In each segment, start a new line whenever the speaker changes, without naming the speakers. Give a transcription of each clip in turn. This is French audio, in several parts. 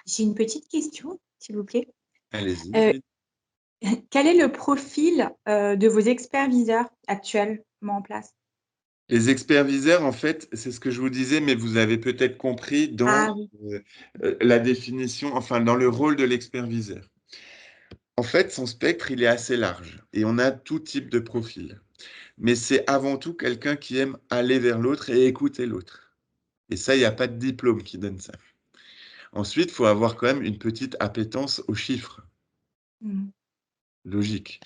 J'ai une petite question, s'il vous plaît.
Allez-y.
Euh, Quel est le profil de vos experts-viseurs actuellement en place?
Les experts viseurs, en fait, c'est ce que je vous disais, mais vous avez peut-être compris
Ah
dans
oui.
la définition, enfin dans le rôle de l'expert viseur. En fait, son spectre, il est assez large et on a tout type de profil. Mais c'est avant tout quelqu'un qui aime aller vers l'autre et écouter l'autre. Et ça, il n'y a pas de diplôme qui donne ça. Ensuite, il faut avoir quand même une petite appétence aux chiffres.
Mhm.
Logique.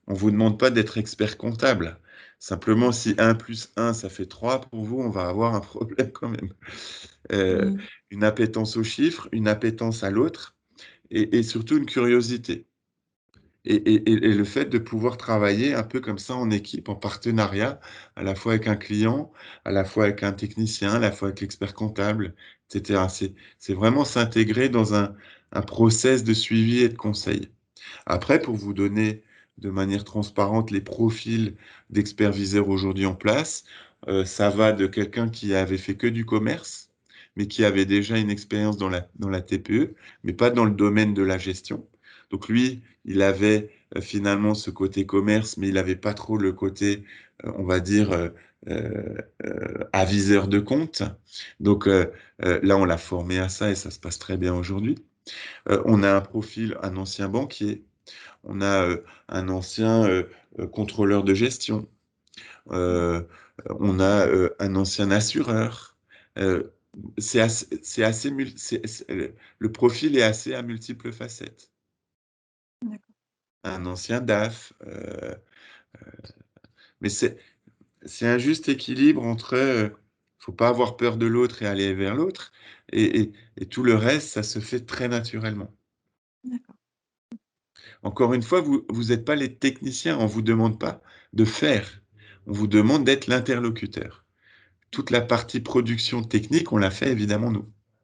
On ne vous demande pas d'être expert comptable. Simplement, si un plus un ça fait 3 pour vous, on va avoir un problème quand même. Euh,
Mhm.
une appétence aux chiffres, une appétence à l'autre et surtout une curiosité. Et le fait de pouvoir travailler un peu comme ça en équipe, en partenariat, à la fois avec un client, à la fois avec un technicien, à la fois avec l'expert comptable, etc. C'est vraiment s'intégrer dans un process de suivi et de conseil. Après, pour vous donner de manière transparente les profils d'experts viseurs aujourd'hui en place, ça va de quelqu'un qui avait fait que du commerce, mais qui avait déjà une expérience dans la TPE, mais pas dans le domaine de la gestion. Donc lui, il avait finalement ce côté commerce, mais il n'avait pas trop le côté, on va dire, aviseur de compte. Donc là, on l'a formé à ça et ça se passe très bien aujourd'hui. On a un profil, un ancien banquier, on a un ancien contrôleur de gestion, euh, on a un ancien assureur. Euh, le profil est assez à multiples facettes.
D'accord.
Un ancien DAF, mais c'est un juste équilibre entre, faut pas avoir peur de l'autre et aller vers l'autre, et tout le reste, ça se fait très naturellement.
D'accord.
Encore une fois, vous n'êtes pas les techniciens, on ne vous demande pas de faire, on vous demande d'être l'interlocuteur. Toute la partie production technique, on l'a fait évidemment nous.